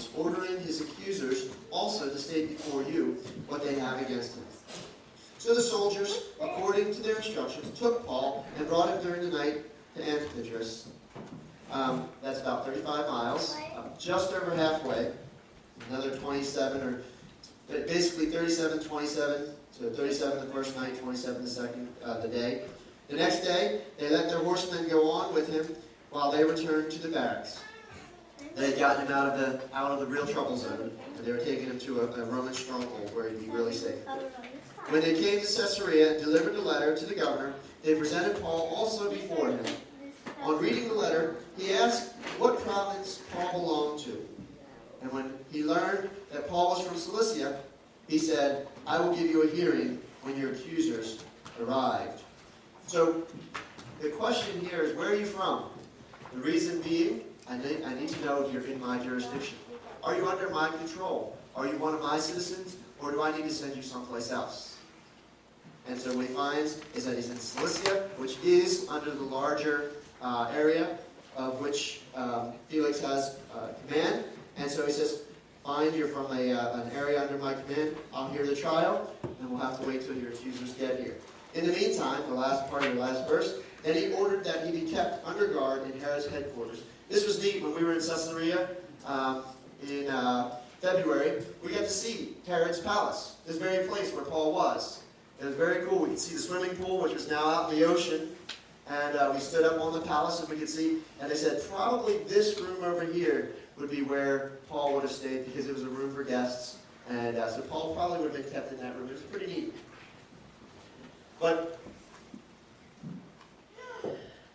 counts, ordering his accusers also to state before you what they have against him. So the soldiers, according to their instructions, took Paul and brought him during the night to Antipatris. That's about 35 miles, just over halfway. Another 27, or basically 37, 27, so 37 the first night, 27 the second the day. The next day, they let their horsemen go on with him while they returned to the barracks. They had gotten him out of the real trouble zone, and they were taking him to a Roman stronghold where he'd be really safe. When they came to Caesarea and delivered the letter to the governor, they presented Paul also before him. On reading the letter, he asked what province Paul belonged to. And when he learned that Paul was from Cilicia, he said, I will give you a hearing when your accusers arrived. So the question here is, where are you from? The reason being, I need to know if you're in my jurisdiction. Are you under my control? Are you one of my citizens? Or do I need to send you someplace else? And so what he finds is that he's in Cilicia, which is under the larger area of which Felix has command. And so he says, fine, you're from an area under my command. I'll hear the trial, and we'll have to wait till your accusers get here. In the meantime, the last part of the last verse, then he ordered that he be kept under guard in Herod's headquarters. This was neat. When we were in Caesarea in February, we got to see Herod's palace, this very place where Paul was. It was very cool. We could see the swimming pool, which was now out in the ocean. And we stood up on the palace and we could see, and they said probably this room over here would be where Paul would have stayed because it was a room for guests. And so Paul probably would have been kept in that room. It was pretty neat. But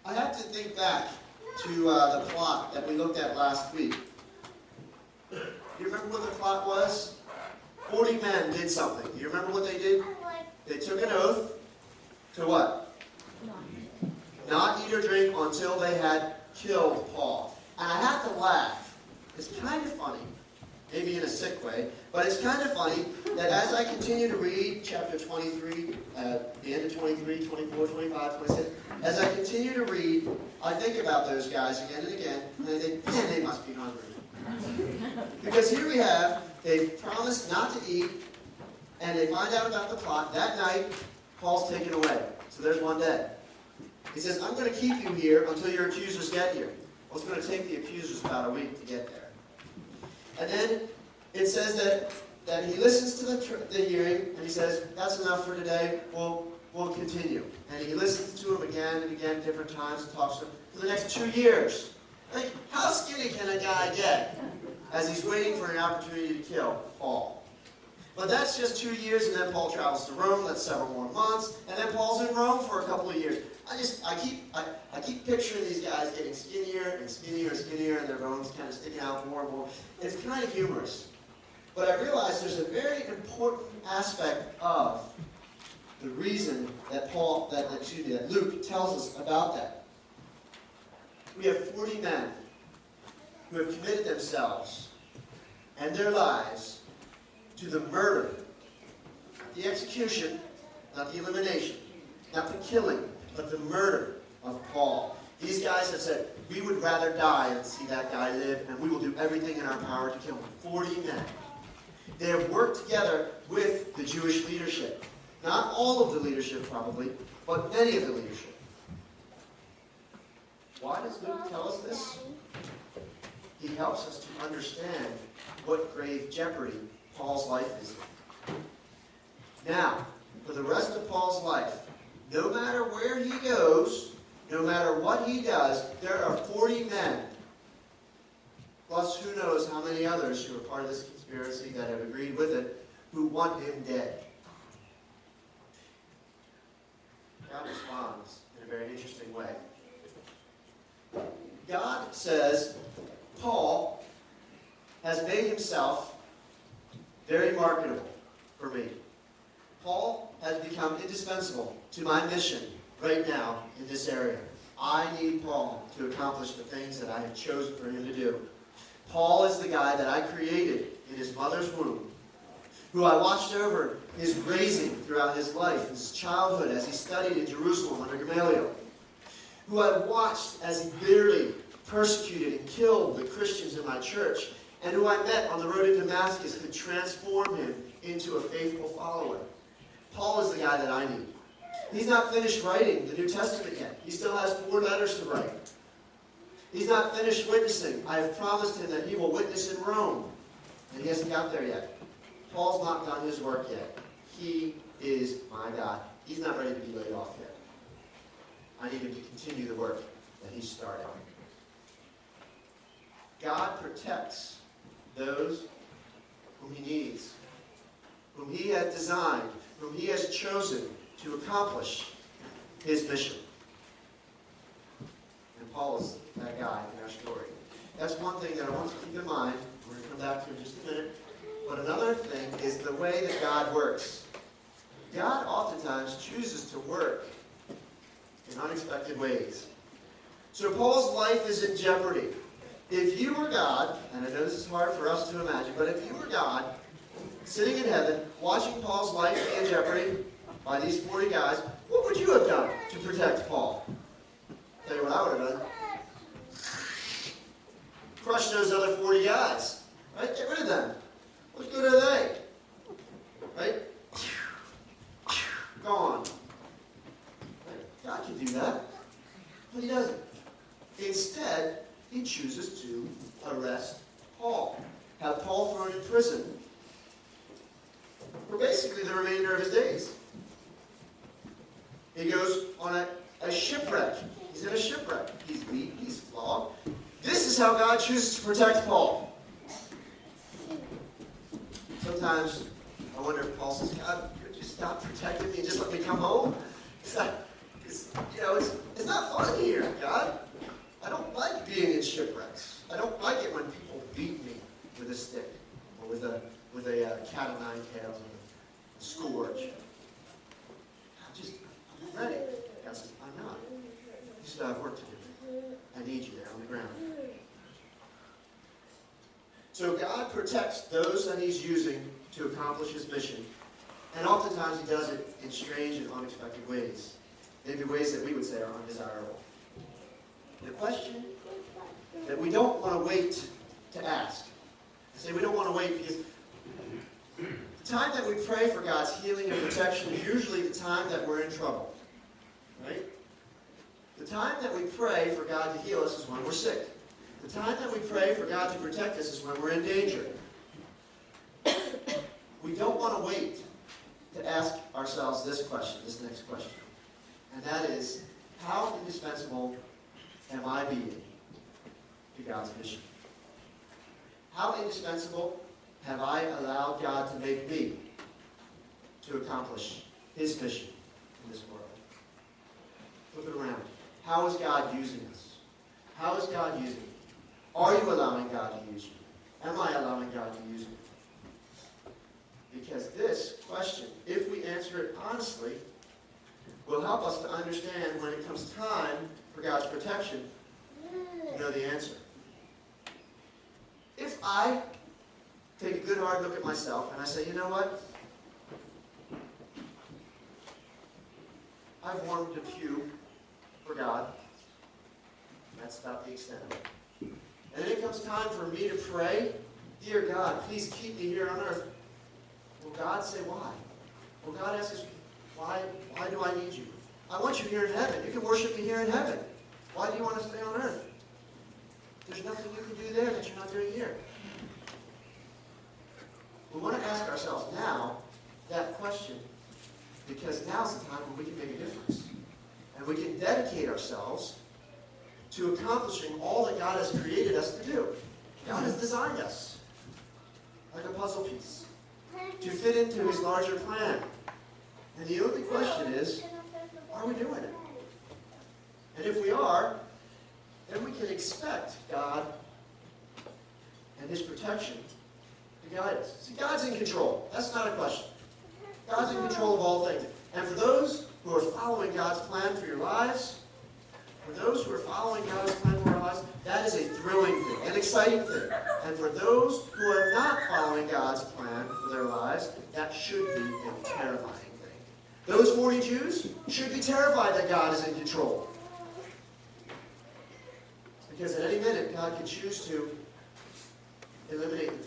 I have to think back to the plot that we looked at last week. You remember what the plot was? 40 men did something. You remember what they did? They took an oath to what? Not eat or drink until they had killed Paul. And I have to laugh. It's kind of funny, maybe in a sick way, but it's kind of funny that as I continue to read chapter 23, the end of 23, 24, 25, 26, as I continue to read, I think about those guys again and again, and I think, man, they must be hungry. Because here we have, they've promised not to eat, and they find out about the plot. That night, Paul's taken away. So there's one day. He says, I'm going to keep you here until your accusers get here. Well, it's going to take the accusers about a week to get there. And then it says that he listens to the hearing, and he says, that's enough for today, we'll continue. And he listens to him again and again, different times, and talks to him for the next 2 years. Like, how skinny can a guy get as he's waiting for an opportunity to kill Paul? But that's just 2 years, and then Paul travels to Rome. That's several more months, and then Paul's in Rome for a couple of years. I keep picturing these guys getting skinnier and skinnier and skinnier, and their bones kind of sticking out more and more. It's kind of humorous, but I realize there's a very important aspect of the reason that that Luke tells us about that. We have 40 men who have committed themselves and their lives to the murder, not the execution, not the elimination, not the killing, but the murder of Paul. These guys have said, we would rather die than see that guy live, and we will do everything in our power to kill him. 40 men. They have worked together with the Jewish leadership. Not all of the leadership, probably, but many of the leadership. Why does Luke tell us this? He helps us to understand what grave jeopardy Paul's life is in. Now, for the rest of Paul's life, no matter where he goes, no matter what he does, there are 40 men, plus who knows how many others who are part of this conspiracy that have agreed with it, who want him dead. God responds in a very interesting way. God says, Paul has made himself very marketable for me. Paul has become indispensable to my mission right now in this area. I need Paul to accomplish the things that I have chosen for him to do. Paul is the guy that I created in his mother's womb, who I watched over his raising throughout his life, his childhood, as he studied in Jerusalem under Gamaliel, who I watched as he bitterly persecuted and killed the Christians in my church, and who I met on the road to Damascus could transform him into a faithful follower. Paul is the guy that I need. He's not finished writing the New Testament yet. He still has 4 letters to write. He's not finished witnessing. I have promised him that he will witness in Rome. And he hasn't got there yet. Paul's not done his work yet. He is my God. He's not ready to be laid off yet. I need him to continue the work that he started. God protects those whom he needs, whom he has designed, whom he has chosen to accomplish his mission. And Paul is that guy in our story. That's one thing that I want to keep in mind. We're going to come back to in just a minute. But another thing is the way that God works. God oftentimes chooses to work in unexpected ways. So Paul's life is in jeopardy. If you were God, and I know this is hard for us to imagine, but if you were God, sitting in heaven, watching Paul's life be in jeopardy by these 40 guys, what would you have done to protect Paul? I'll tell you what I would have done. Crush those other 40 guys. Right? Get rid of them. What good are they? Right? Gone. Right? God can do that. But he doesn't. Instead, he chooses to arrest Paul. Have Paul thrown in prison for basically the remainder of his days. He goes on a shipwreck. He's in a shipwreck. He's beaten. He's flogged. This is how God chooses to protect Paul. Sometimes I wonder if Paul says, God, could you stop protecting me and just let me come home? It's not fun here, God. I don't like being in shipwrecks. I don't like it when people beat me with a stick or with a cat o' nine tails and a scourge. I'm ready. God says, I'm not. You still have work to do. I need you there on the ground. So God protects those that he's using to accomplish his mission. And oftentimes he does it in strange and unexpected ways. Maybe ways that we would say are undesirable. The question that we don't want to wait to ask. I say we don't want to wait because the time that we pray for God's healing and protection is usually the time that we're in trouble. Right? The time that we pray for God to heal us is when we're sick. The time that we pray for God to protect us is when we're in danger. We don't want to wait to ask ourselves this question, this next question. And that is, how indispensable am I being to God's mission? How indispensable have I allowed God to make me to accomplish his mission in this world? Flip it around. How is God using us? How is God using you? Are you allowing God to use you? Am I allowing God to use me? Because this question, if we answer it honestly, will help us to understand when it comes time for God's protection to know the answer. If I take a good hard look at myself and I say, you know what? I've warmed a pew for God. That's about the extent of it. And then it comes time for me to pray, dear God, please keep me here on earth. Will God say why? Will God ask us, why do I need you? I want you here in heaven. You can worship me here in heaven. Why do you want to stay on earth? There's nothing you can do there that you're not doing here. We want to ask ourselves now that question because now's the time when we can make a difference. And we can dedicate ourselves to accomplishing all that God has created us to do. God has designed us like a puzzle piece to fit into his larger plan. And the only question is, are we doing it? And if we are, then we can expect God and his protection to guide us. See, God's in control. That's not a question. God's in control of all things. And for those who are following God's plan for your lives, for those who are following God's plan for our lives, that is a thrilling thing, an exciting thing. And for those who are not following God's plan for their lives, that should be a terrifying thing. Those 40 Jews should be terrified that God is in control. Because at any minute, God can choose to eliminate the